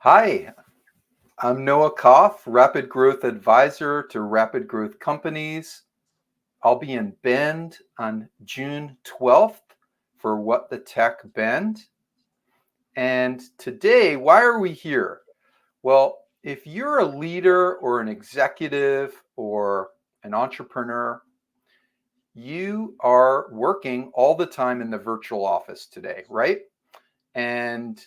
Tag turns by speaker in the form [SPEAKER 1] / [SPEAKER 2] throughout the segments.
[SPEAKER 1] Hi, I'm Noah Koff, Rapid Growth Advisor to Rapid Growth Companies. I'll be in Bend on June 12th for What the Tech Bend. And today, why are we here? Well, if you're a leader or an executive or an entrepreneur, you are working all the time in the virtual office today, right? And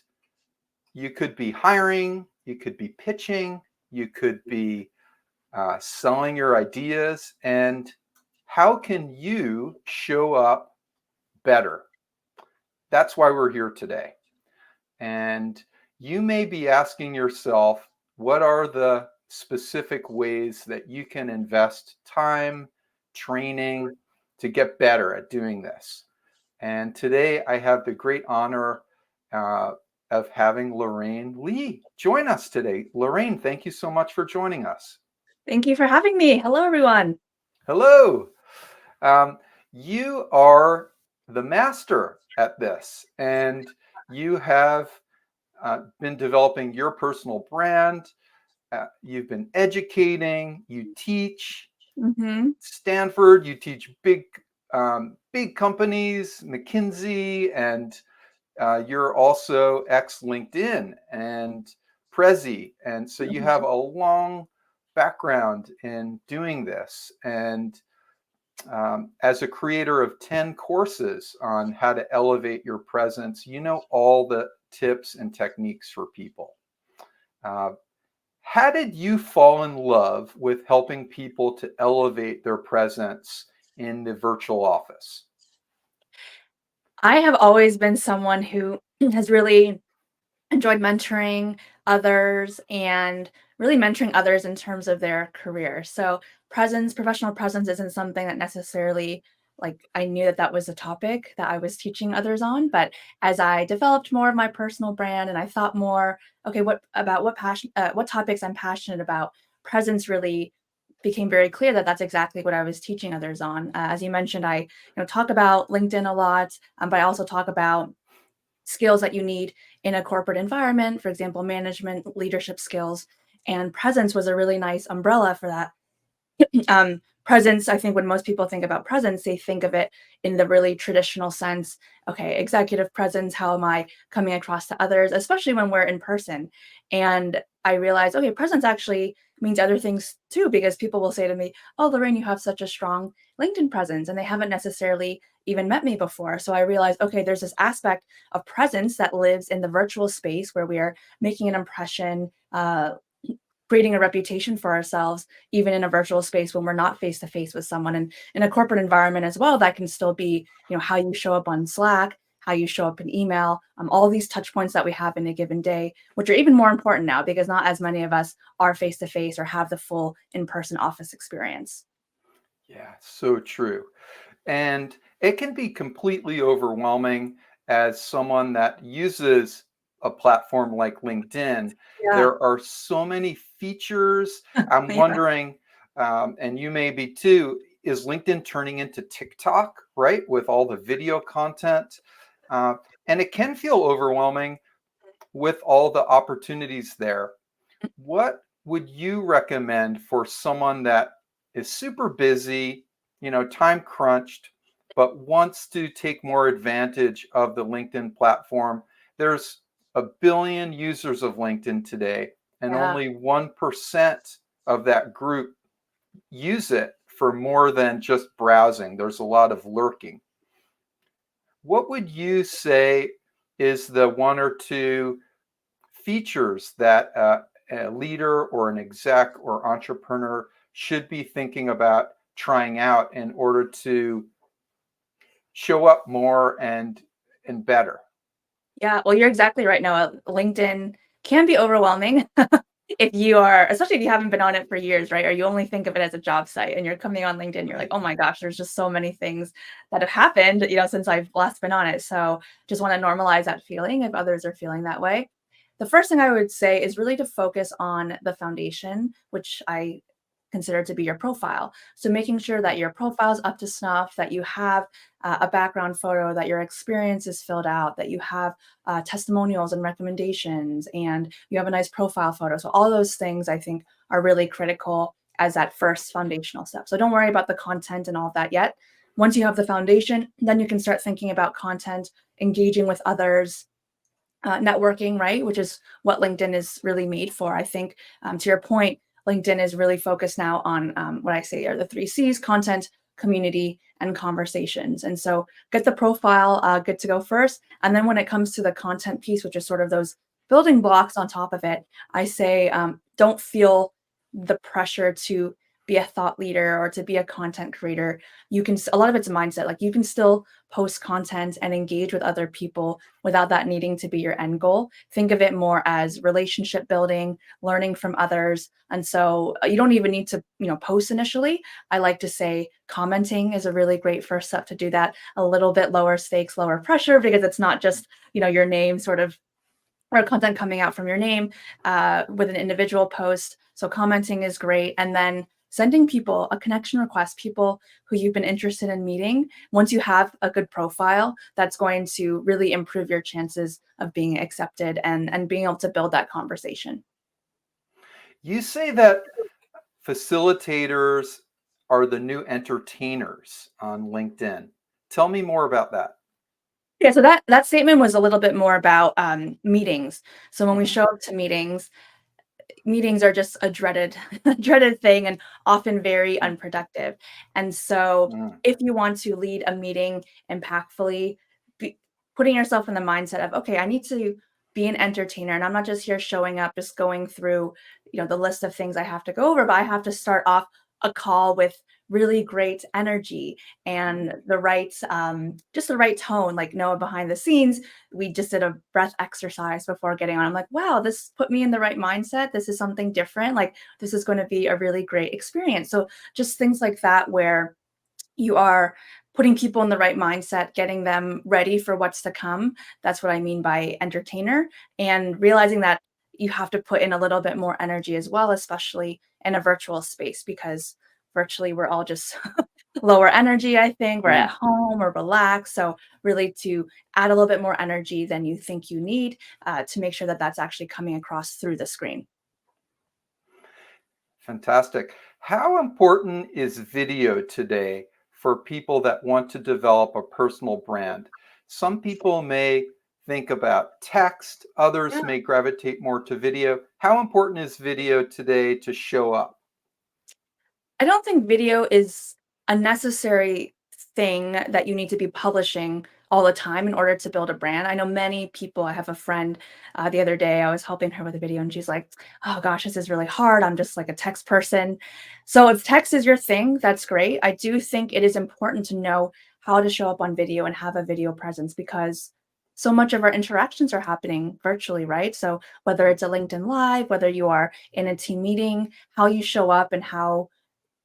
[SPEAKER 1] you could be hiring, you could be pitching, you could be selling your ideas, and how can you show up better? That's why we're here today. And you may be asking yourself, what are the specific ways that you can invest time, training to get better at doing this? And today I have the great honor uh, of having Lorraine Lee join us today. Lorraine, thank you so much for joining us.
[SPEAKER 2] Thank you for having me. Hello, everyone.
[SPEAKER 1] Hello. Um, you are the master at this, and you have been developing your personal brand. You've been educating. You teach
[SPEAKER 2] hmm
[SPEAKER 1] Stanford. You teach big companies, McKinsey, and you're also ex LinkedIn and Prezi, and so you have a long background in doing this. And as a creator of 10 courses on how to elevate your presence, you know all the tips and techniques for people. Uh, how did you fall in love with helping people to elevate their presence in the virtual office?
[SPEAKER 2] I have always been someone who has really enjoyed mentoring others and really mentoring others in terms of their career. So, professional presence isn't something that necessarily I knew that that was a topic that I was teaching others on, but as I developed more of my personal brand and I thought more, okay, what topics I'm passionate about, presence really became very clear that that's exactly what I was teaching others on. As you mentioned, I talk about LinkedIn a lot, but I also talk about skills that you need in a corporate environment, for example, management, leadership skills. And presence was a really nice umbrella for that. Presence, I think when most people think about presence, they think of it in the really traditional sense. Okay, executive presence, how am I coming across to others, especially when we're in person? And I realized, okay, presence actually means other things too, because people will say to me, oh, Lorraine, you have such a strong LinkedIn presence, and they haven't necessarily even met me before. So I realized, okay, there's this aspect of presence that lives in the virtual space where we are making an impression, creating a reputation for ourselves, even in a virtual space when we're not face to face with someone. And in a corporate environment as well, that can still be, how you show up on Slack, how you show up in email, all these touch points that we have in a given day, which are even more important now because not as many of us are face to face or have the full in person office experience.
[SPEAKER 1] Yeah, so true. And it can be completely overwhelming as someone that uses a platform like LinkedIn.
[SPEAKER 2] Yeah.
[SPEAKER 1] There are so many features. I'm
[SPEAKER 2] Yeah.
[SPEAKER 1] wondering, and you may be too, is LinkedIn turning into TikTok, right? With all the video content. Uh, and it can feel overwhelming with all the opportunities there. What would you recommend for someone that is super busy, time crunched, but wants to take more advantage of the LinkedIn platform? There's a billion users of LinkedIn today, and
[SPEAKER 2] Yeah.
[SPEAKER 1] only 1% of that group use it for more than just browsing. There's a lot of lurking. What would you say is the one or two features that a leader or an exec or entrepreneur should be thinking about trying out in order to show up more and better?
[SPEAKER 2] Yeah, well, you're exactly right, Noah. LinkedIn can be overwhelming if you are, especially if you haven't been on it for years, right? Or you only think of it as a job site and you're coming on LinkedIn, you're like, oh my gosh, there's just so many things that have happened, since I've last been on it. So just want to normalize that feeling if others are feeling that way. The first thing I would say is really to focus on the foundation, which I consider to be your profile. So making sure that your profile is up to snuff, that you have a background photo, that your experience is filled out, that you have testimonials and recommendations, and you have a nice profile photo. So all those things I think are really critical as that first foundational step. So don't worry about the content and all of that yet. Once you have the foundation, then you can start thinking about content, engaging with others, networking, right? Which is what LinkedIn is really made for. I think, to your point, LinkedIn is really focused now on what I say are the three C's: content, community, and conversations. And so get the profile good to go first. And then when it comes to the content piece, which is sort of those building blocks on top of it, I say don't feel the pressure to be a thought leader or to be a content creator. You can, a lot of it's a mindset. Like you can still post content and engage with other people without that needing to be your end goal. Think of it more as relationship building, learning from others. And so you don't even need to, post initially. I like to say commenting is a really great first step to do that. A little bit lower stakes, lower pressure, because it's not just, your name sort of, or content coming out from your name with an individual post. So commenting is great. And then sending people a connection request, people who you've been interested in meeting. Once you have a good profile, that's going to really improve your chances of being accepted and being able to build that conversation.
[SPEAKER 1] You say that facilitators are the new entertainers on LinkedIn. Tell me more about that.
[SPEAKER 2] Yeah, so that statement was a little bit more about meetings. So when we
[SPEAKER 1] Mhm.
[SPEAKER 2] show up to meetings are just a dreaded dreaded thing and often very
[SPEAKER 1] Mm,
[SPEAKER 2] unproductive. And so
[SPEAKER 1] mm,
[SPEAKER 2] if you want to lead a meeting impactfully, be, putting yourself in the mindset of, okay, I need to be an entertainer and I'm not just here showing up, just going through, the list of things I have to go over, but I have to start off a call with really great energy and the right just the right tone. Like Noah, behind the scenes, we just did a breath exercise before getting on. I'm like, wow, this put me in the right mindset. This is something different. Like, this is going to be a really great experience. So, just things like that, where you are putting people in the right mindset, getting them ready for what's to come. That's what I mean by entertainer, and realizing that you have to put in a little bit more energy as well, especially in a virtual space, because virtually we're all just lower energy, I think. We're at
[SPEAKER 1] mm.
[SPEAKER 2] home or relaxed. So, really to add a little bit more energy than you think you need to make sure that that's actually coming across through the screen.
[SPEAKER 1] Fantastic. How important is video today for people that want to develop a personal brand? Some people may think about text, others may gravitate more to video. How important is video today to show up?
[SPEAKER 2] I don't think video is a necessary thing that you need to be publishing all the time in order to build a brand. I know many people. I have a friend the other day, I was helping her with a video, and she's like, oh gosh, this is really hard. I'm just like a text person. So, if text is your thing, that's great. I do think it is important to know how to show up on video and have a video presence, because so much of our interactions are happening virtually, right? So, whether it's a LinkedIn Live, whether you are in a team meeting, how you show up and how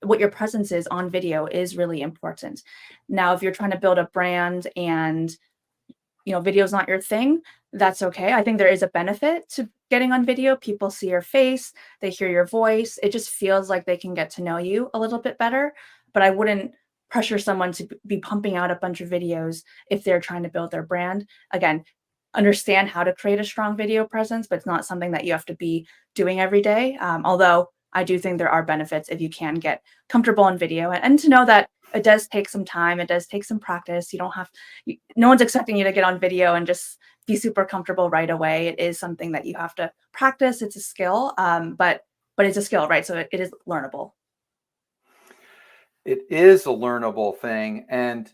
[SPEAKER 2] what your presence is on video is really important. Now, if you're trying to build a brand and video is not your thing, that's okay. I think there is a benefit to getting on video. People see your face, they hear your voice. It just feels like they can get to know you a little bit better. But I wouldn't pressure someone to be pumping out a bunch of videos if they're trying to build their brand. Again, understand how to create a strong video presence, but it's not something that you have to be doing every day. Although I do think there are benefits if you can get comfortable in video, and to know that it does take some time, it does take some practice. You don't have no one's expecting you to get on video and just be super comfortable right away. It is something that you have to practice. It's a skill, but it's a skill, right? So it is learnable.
[SPEAKER 1] It is a learnable thing. And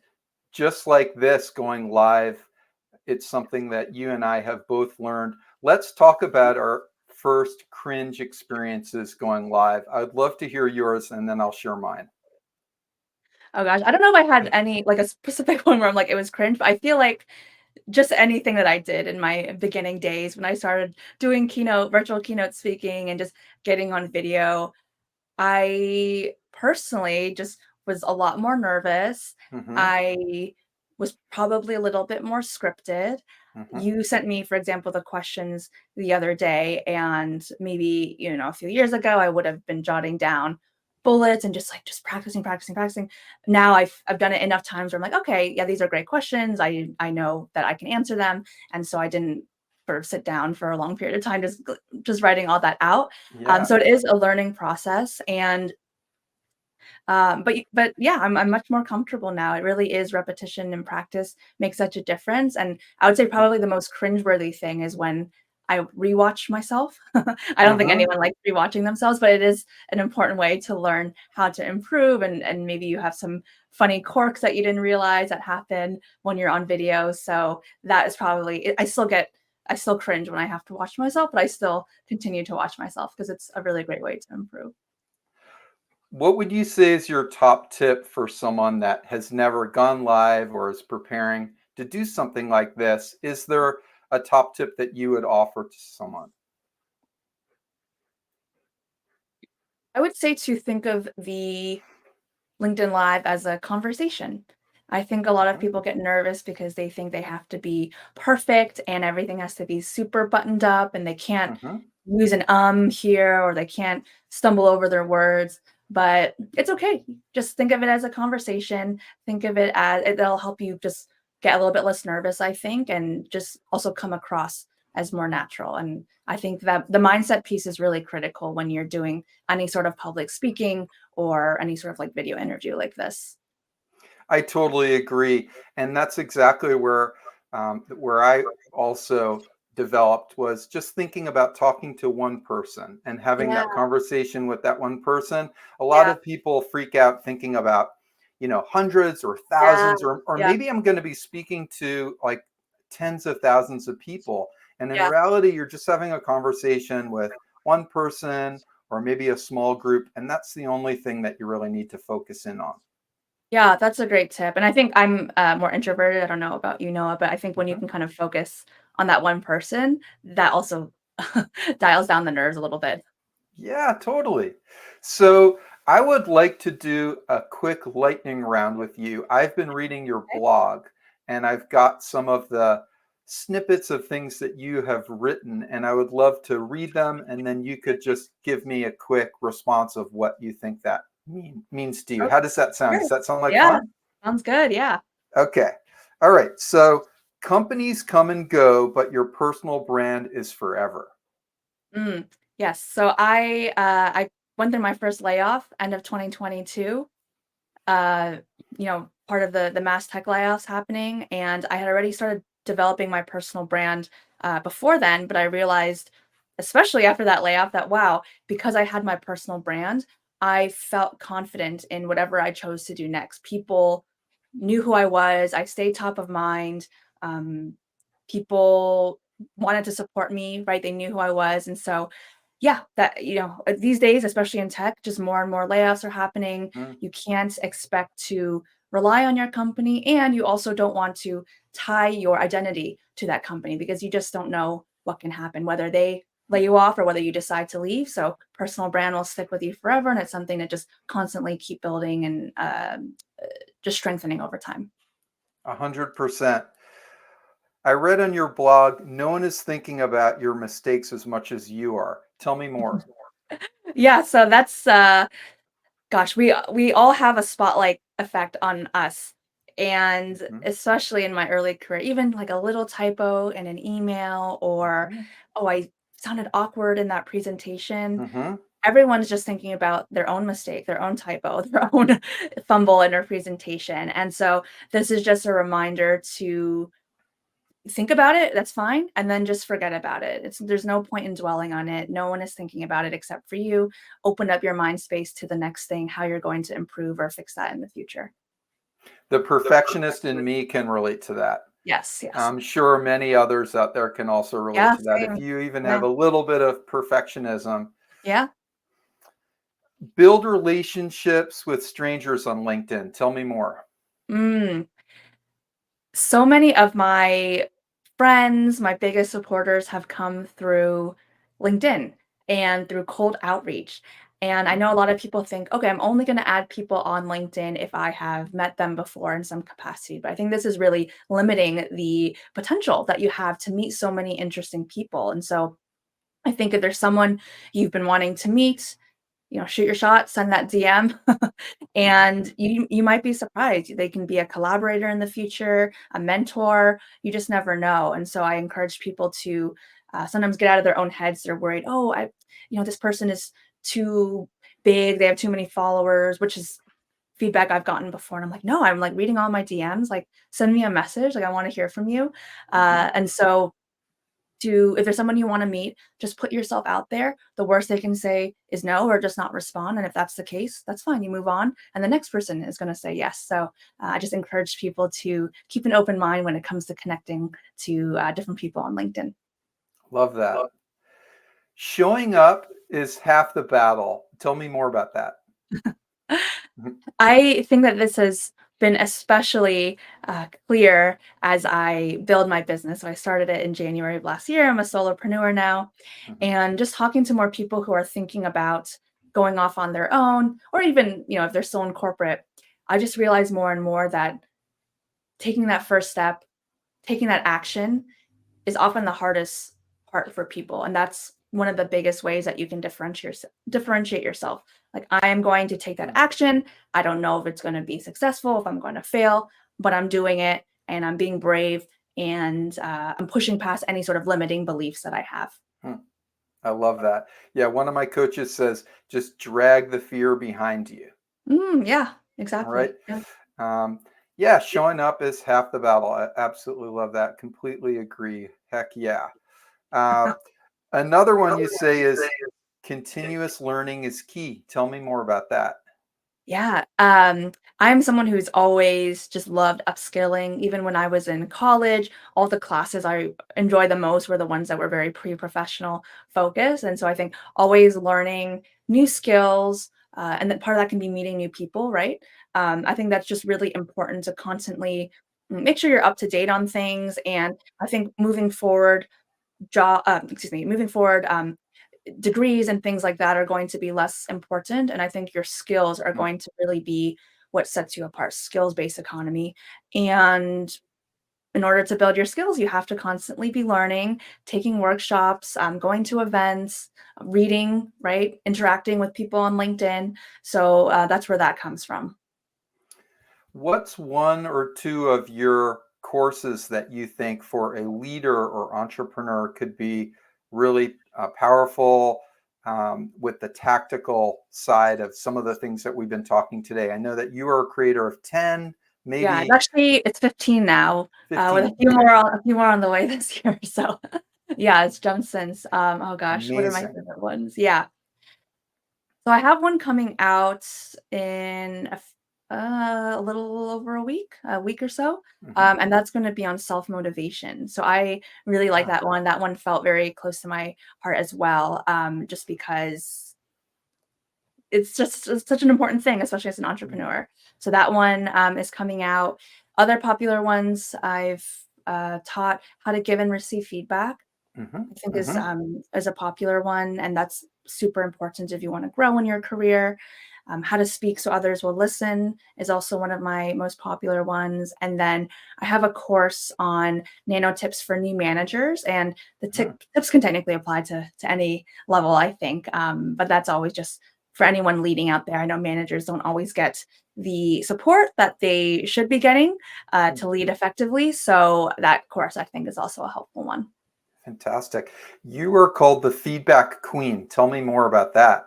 [SPEAKER 1] just like this going live, it's something that you and I have both learned. Let's talk about our first cringe experiences going live. I'd love to hear yours and then I'll share mine.
[SPEAKER 2] Oh gosh, I don't know if I had any like a specific one where I'm like it was cringe, but I feel like just anything that I did in my beginning days when I started doing virtual keynote speaking and just getting on video, I personally just was a lot more nervous.
[SPEAKER 1] Hmm.
[SPEAKER 2] I was probably a little bit more scripted.
[SPEAKER 1] Hmm.
[SPEAKER 2] You sent me, for example, the questions the other day, and maybe, a few years ago, I would have been jotting down bullets and just practicing, practicing, practicing. Now I've done it enough times where I'm like, okay, yeah, these are great questions. I know that I can answer them, and so I didn't sort of sit down for a long period of time just writing all that out.
[SPEAKER 1] Yeah.
[SPEAKER 2] So it is a learning process, and but yeah, I'm much more comfortable now. It really is repetition and practice makes such a difference. And I would say probably the most cringeworthy thing is when I rewatch myself. I don't think
[SPEAKER 1] Mhm.
[SPEAKER 2] anyone likes rewatching themselves, but it is an important way to learn how to improve, and maybe you have some funny quirks that you didn't realize that happen when you're on video. So that is probably I still cringe when I have to watch myself, but I still continue to watch myself because it's a really great way to improve.
[SPEAKER 1] What would you say is your top tip for someone that has never gone live or is preparing to do something like this? Is there a top tip that you would offer to someone?
[SPEAKER 2] I would say to think of the LinkedIn Live as a conversation. I think a lot of
[SPEAKER 1] Mhm,
[SPEAKER 2] people get nervous because they think they have to be perfect and everything has to be super buttoned up and they can't
[SPEAKER 1] mhm.
[SPEAKER 2] use an here or they can't stumble over their words. But it's okay. Just think of it as a conversation. Think of it as it'll help you just get a little bit less nervous, I think, and just also come across as more natural. And I think that the mindset piece is really critical when you're doing any sort of public speaking or any sort of like video interview like this.
[SPEAKER 1] I totally agree, and that's exactly where I also developed was just thinking about talking to one person and having
[SPEAKER 2] Yeah,
[SPEAKER 1] that conversation with that one person. A lot
[SPEAKER 2] yeah,
[SPEAKER 1] of people freak out thinking about, hundreds or
[SPEAKER 2] yeah,
[SPEAKER 1] thousands, or
[SPEAKER 2] yeah,
[SPEAKER 1] maybe I'm going to be speaking to like tens of thousands of people. And in
[SPEAKER 2] yeah.
[SPEAKER 1] reality, you're just having a conversation with one person or maybe a small group, and that's the only thing that you really need to focus in on.
[SPEAKER 2] Yeah, that's a great tip, and I think I'm, more introverted, I don't know about you, Noah, but I think when you
[SPEAKER 1] Mhm.
[SPEAKER 2] can kind of focus on that one person, that also dials down the nerves a little bit.
[SPEAKER 1] Yeah, totally. So I would like to do a quick lightning round with you. I've been reading your
[SPEAKER 2] Okay.
[SPEAKER 1] blog and I've got some of the snippets of things that you have written, and I would love to read them. And then you could just give me a quick response of what you think that means to you.
[SPEAKER 2] Okay,
[SPEAKER 1] How does that sound?
[SPEAKER 2] sure.
[SPEAKER 1] Does that sound like
[SPEAKER 2] Yeah,
[SPEAKER 1] fun?
[SPEAKER 2] sounds good, yeah.
[SPEAKER 1] Okay. All right. So companies come and go, but your personal brand is forever.
[SPEAKER 2] Mm, yes, so I went through my first layoff end of 2022. uh, part of the mass tech layoffs happening, and I had already started developing my personal brand before then, but I realized, especially after that layoff, that wow, because I had my personal brand, I felt confident in whatever I chose to do next. People knew who I was. I stayed top of mind. Um, People wanted to support me, right? They knew who I was, and so yeah, that these days, especially in tech, just more and more layoffs are happening.
[SPEAKER 1] Mm,
[SPEAKER 2] You can't expect to rely on your company, and you also don't want to tie your identity to that company because you just don't know what can happen, whether they lay you off or whether you decide to leave. So personal brand will stick with you forever, and it's something to just constantly keep building and just strengthening over time.
[SPEAKER 1] 100%. I read on your blog, no one is thinking about your mistakes as much as you are. Tell me more.
[SPEAKER 2] Yeah, so that's gosh, we all have a spotlight effect on us, and
[SPEAKER 1] Mhm,
[SPEAKER 2] especially in my early career, even like a little typo in an email or,
[SPEAKER 1] mhm,
[SPEAKER 2] "Oh, I sounded awkward in that presentation."
[SPEAKER 1] mhm.
[SPEAKER 2] Everyone's just thinking about their own mistake, their own typo, their own fumble in their presentation, and so this is just a reminder to think about it, that's fine, and then just forget about it. There's no point in dwelling on it. No one is thinking about it except for you. Open up your mind space to the next thing, how you're going to improve or fix that in the future.
[SPEAKER 1] The perfectionist in me can relate to that.
[SPEAKER 2] Yes, yes.
[SPEAKER 1] I'm sure many others out there can also relate
[SPEAKER 2] Yeah,
[SPEAKER 1] to that. If
[SPEAKER 2] same.
[SPEAKER 1] you even have
[SPEAKER 2] Yeah.
[SPEAKER 1] a little bit of perfectionism,
[SPEAKER 2] Yeah.
[SPEAKER 1] build relationships with strangers on LinkedIn. Tell me more.
[SPEAKER 2] Mm. So many of my friends, my biggest supporters have come through LinkedIn and through cold outreach. And I know a
[SPEAKER 1] Mhm.
[SPEAKER 2] lot of people think, okay, I'm only going to add people on LinkedIn if I have met them before in some capacity. But I think this is really limiting the potential that you have to meet so many interesting people. And so I think if there's someone you've been wanting to meet, shoot your shot, send that DM, and you might be surprised. They can be a collaborator in the future, a mentor. You just never know. And so I encourage people to sometimes get out of their own heads. They're worried, oh, this person is too big. They have too many followers, which is feedback I've gotten before. And I'm like, no, I'm like reading all my DMs. Like, send me a message. Like, I want to hear from you.
[SPEAKER 1] Mhm.
[SPEAKER 2] And so if there's someone you want to meet, just put yourself out there. The worst they can say is no or just not respond. And if that's the case, that's fine. You move on. And the next person is going to say yes. So I just encourage people to keep an open mind when it comes to connecting to different people on LinkedIn.
[SPEAKER 1] Love that. Showing up is half the battle. Tell me more about that. Mhm.
[SPEAKER 2] I think that this has been especially clear as I build my business. So I started it in January of last year. I'm a solopreneur now.
[SPEAKER 1] Mhm.
[SPEAKER 2] And just talking to more people who are thinking about going off on their own, or even, if they're still in corporate, I just realize more and more that taking that first step, taking that action is often the hardest part for people, and that's one of the biggest ways that you can differentiate yourself. Like, I am going to take that
[SPEAKER 1] Mm.
[SPEAKER 2] action. I don't know if it's gonna be successful, if I'm gonna fail, but I'm doing it, and I'm being brave, and, I'm pushing past any sort of limiting beliefs that I have.
[SPEAKER 1] Mm. I love that. Yeah, one of my coaches says, just drag the fear behind you.
[SPEAKER 2] Yeah,
[SPEAKER 1] All right.
[SPEAKER 2] exactly. Yeah.
[SPEAKER 1] Um, yeah, showing up is half the battle. I absolutely love that. Completely agree. Heck yeah. Uh, Another one you say is continuous learning is key. Tell me more about that.
[SPEAKER 2] Yeah, I'm someone who's always just loved upskilling. Even when I was in college, all the classes I enjoy the most were the ones that were very pre-professional focused. And so I think always learning new skills, and that part of that can be meeting new people, right? I think that's just really important to constantly make sure you're up to date on things. And I think moving forward, degrees and things like that are going to be less important, and I think your skills are
[SPEAKER 1] Mm.
[SPEAKER 2] going to really be what sets you apart, skills-based economy, and in order to build your skills, you have to constantly be learning, taking workshops, going to events, reading, right, interacting with people on LinkedIn, so, that's where that comes from.
[SPEAKER 1] What's one or two of your courses that you think for a leader or entrepreneur could be really powerful with the tactical side of some of the things that we've been talking today? I know that you are a creator of 10,
[SPEAKER 2] Yeah,
[SPEAKER 1] maybe
[SPEAKER 2] it's 15 now, with
[SPEAKER 1] 15. Okay,
[SPEAKER 2] a few more on the way this year, so yeah, it's jumped since, oh gosh, what are my
[SPEAKER 1] amazing.
[SPEAKER 2] favorite ones? Yeah. So I have one coming out in a little over a week or so,
[SPEAKER 1] Hmm.
[SPEAKER 2] and that's going to be on self motivation. So I really like
[SPEAKER 1] Ah,
[SPEAKER 2] that one. That one felt very close to my heart as well, just because it's such an important thing, especially as an
[SPEAKER 1] mm,
[SPEAKER 2] entrepreneur. So that one is coming out. Other popular ones I've taught how to give and receive feedback.
[SPEAKER 1] mhm,
[SPEAKER 2] I think
[SPEAKER 1] mhm,
[SPEAKER 2] is a popular one, and that's super important if you want to grow in your career. How to speak so others will listen is also one of my most popular ones. And then I have a course on nano tips for new managers, and the
[SPEAKER 1] mhm.
[SPEAKER 2] tips can technically apply to any level, I think. But that's always just for anyone leading out there. I know managers don't always get the support that they should be getting to lead effectively. So that course, I think, is also a helpful one.
[SPEAKER 1] Fantastic. You are called the feedback queen. Tell me more about that.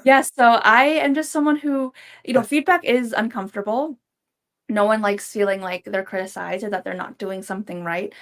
[SPEAKER 2] Yes, so I am just someone who, feedback is uncomfortable. No one likes feeling like they're criticized or that they're not doing something right.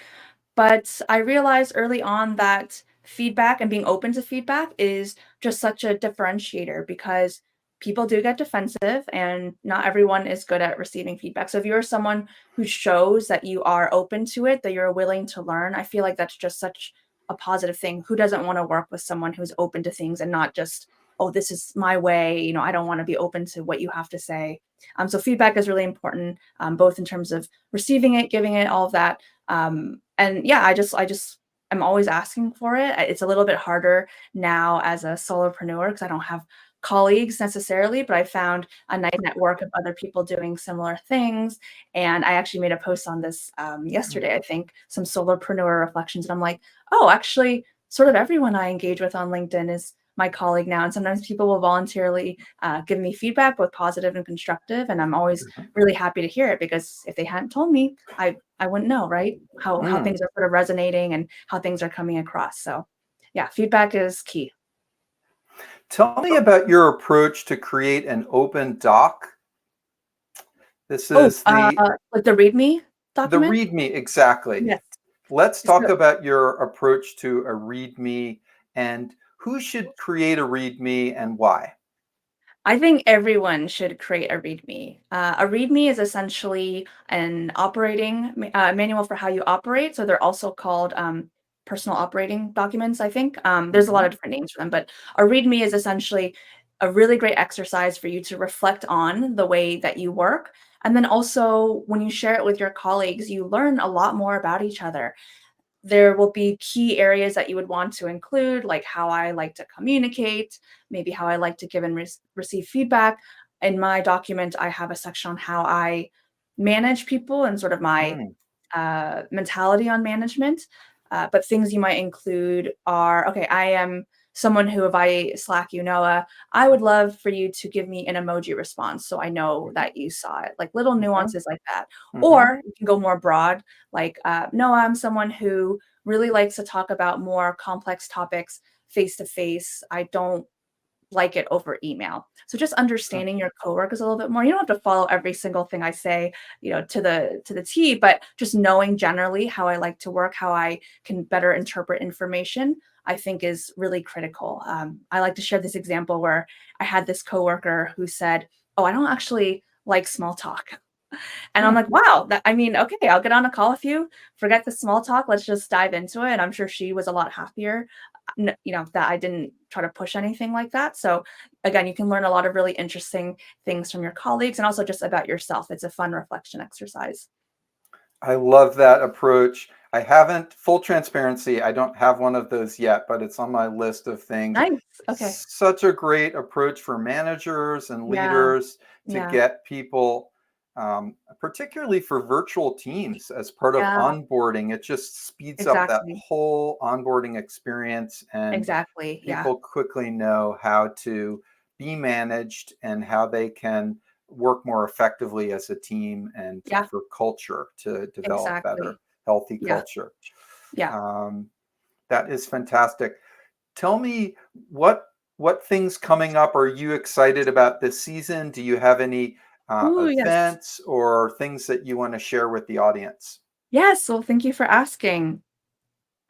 [SPEAKER 2] But I realized early on that feedback and being open to feedback is just such a differentiator because people do get defensive and not everyone is good at receiving feedback. So if you're someone who shows that you are open to it, that you're willing to learn, I feel like that's just such a positive thing. Who doesn't want to work with someone who's open to things and not just, oh, this is my way, I don't want to be open to what you have to say. So feedback is really important, both in terms of receiving it, giving it, all of that. And yeah, I just am always asking for it. It's a little bit harder now as a solopreneur because I don't have colleagues necessarily, but I found a nice network of other people doing similar things. And I actually made a post on this yesterday, I think, some solopreneur reflections. And I'm like, oh, actually, sort of everyone I engage with on LinkedIn is my colleague now, and sometimes people will voluntarily give me feedback, both positive and constructive, and I'm always
[SPEAKER 1] Mhm.
[SPEAKER 2] really happy to hear it because if they hadn't told me, I wouldn't know, right? How
[SPEAKER 1] Mm.
[SPEAKER 2] things are sort of resonating and how things are coming across. So, yeah, feedback is key.
[SPEAKER 1] Tell me about your approach to create an open doc. This
[SPEAKER 2] Oh,
[SPEAKER 1] is the
[SPEAKER 2] like the README
[SPEAKER 1] the
[SPEAKER 2] document?
[SPEAKER 1] README, exactly.
[SPEAKER 2] Yes.
[SPEAKER 1] Let's talk
[SPEAKER 2] So
[SPEAKER 1] about your approach to a README and who should create a README and why.
[SPEAKER 2] I think everyone should create a README. A README is essentially an operating manual for how you operate. So they're also called personal operating documents, I think. There's a lot
[SPEAKER 1] Mhm.
[SPEAKER 2] of different names for them, but a README is essentially a really great exercise for you to reflect on the way that you work. And then also, when you share it with your colleagues, you learn a lot more about each other. There will be key areas that you would want to include, like how I like to communicate, maybe how I like to give and receive feedback. In my document, I have a section on how I manage people and sort of my
[SPEAKER 1] Mm.
[SPEAKER 2] mentality on management. But things you might include are okay, I am someone who, if I Slack you, Noah, I would love for you to give me an emoji response so I know
[SPEAKER 1] Mhm.
[SPEAKER 2] that you saw it, like little
[SPEAKER 1] Okay.
[SPEAKER 2] nuances like that.
[SPEAKER 1] Mhm.
[SPEAKER 2] Or you can go more broad, like Noah, I'm someone who really likes to talk about more complex topics face to face. I don't like it over email. So just
[SPEAKER 1] Uh,
[SPEAKER 2] understanding your coworkers a little bit more. You don't have to follow every single thing I say, to the T, but just knowing generally how I like to work, how I can better interpret information, I think is really critical. I like to share this example where I had this coworker who said, "Oh, I don't actually like small talk." And I'm
[SPEAKER 1] hmm.
[SPEAKER 2] like, wow, I mean, okay, I'll get on a call with you. Forget the small talk. Let's just dive into it. And I'm sure she was a lot happier, that I didn't try to push anything like that. So again, you can learn a lot of really interesting things from your colleagues and also just about yourself. It's a fun reflection exercise.
[SPEAKER 1] I love that approach. I haven't, full transparency, I don't have one of those yet, but it's on my list of things.
[SPEAKER 2] Nice. Okay.
[SPEAKER 1] Such a great approach for managers and
[SPEAKER 2] Yeah.
[SPEAKER 1] leaders to
[SPEAKER 2] Yeah.
[SPEAKER 1] get people, particularly for virtual teams, as part of
[SPEAKER 2] Yeah.
[SPEAKER 1] onboarding. It just speeds up that
[SPEAKER 2] Exactly.
[SPEAKER 1] whole onboarding experience, and
[SPEAKER 2] Exactly. Yeah.
[SPEAKER 1] people quickly know how to be managed and how they can work more effectively as a team and
[SPEAKER 2] Yeah.
[SPEAKER 1] for culture to develop better,
[SPEAKER 2] Exactly.
[SPEAKER 1] healthy
[SPEAKER 2] Yeah.
[SPEAKER 1] culture.
[SPEAKER 2] Yeah.
[SPEAKER 1] Um, that is fantastic. Tell me what things coming up are you excited about this season? Do you have any
[SPEAKER 2] Ooh, yes.
[SPEAKER 1] events or things that you want to share with the audience?
[SPEAKER 2] Yes. Well, thank you for asking.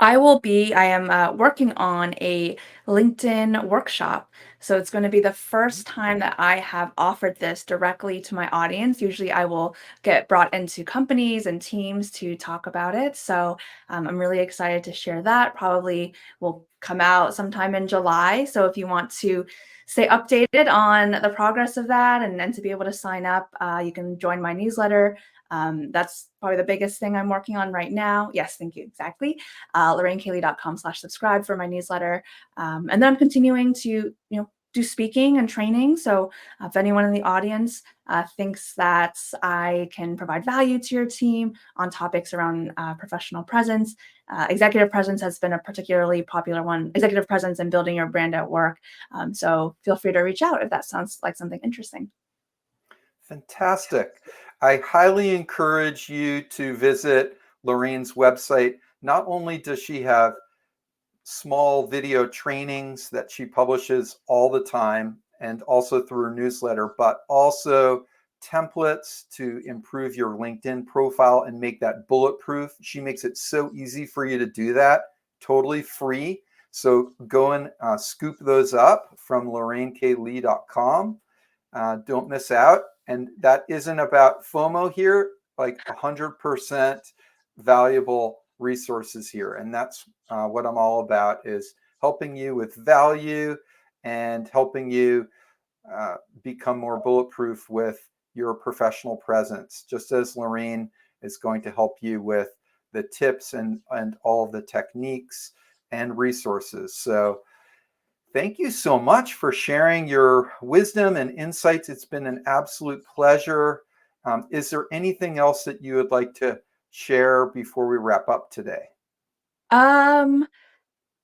[SPEAKER 2] I am working on a LinkedIn workshop. So it's going to be the first time that I have offered this directly to my audience. Usually I will get brought into companies and teams to talk about it. So I'm really excited to share that. Probably will come out sometime in July. So if you want to stay updated on the progress of that and to be able to sign up, you can join my newsletter. That's probably the biggest thing I'm working on right now. Yes, thank you. Exactly. LorraineK.com/subscribe for my newsletter. And then I'm continuing to, do speaking and training. So if anyone in the audience thinks that I can provide value to your team on topics around professional presence, executive presence has been a particularly popular one, executive presence and building your brand at work. So feel free to reach out if that sounds like something interesting.
[SPEAKER 1] Fantastic. I highly encourage you to visit Lorraine's website. Not only does she have small video trainings that she publishes all the time and also through her newsletter, but also templates to improve your LinkedIn profile and make that bulletproof. She makes it so easy for you to do that, totally free. So go and scoop those up from lorraineklee.com. Don't miss out. And that isn't about FOMO here, like 100% valuable resources here. And that's what I'm all about, is helping you with value and helping you become more bulletproof with your professional presence, just as Lorraine is going to help you with the tips and all of the techniques and resources. So thank you so much for sharing your wisdom and insights. It's been an absolute pleasure. Is there anything else that you would like to share before we wrap up today?
[SPEAKER 2] Um,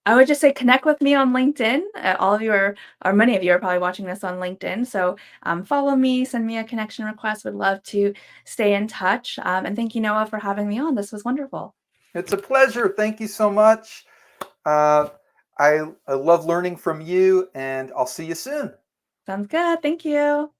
[SPEAKER 2] I would just say connect with me on LinkedIn. All of you are, or many of you are probably watching this on LinkedIn. So follow me, send me a connection request. Would love to stay in touch. And thank you, Noah, for having me on. This was wonderful.
[SPEAKER 1] It's a pleasure. Thank you so much. Uh, I love learning from you, and I'll see you soon.
[SPEAKER 2] Sounds good. Thank you.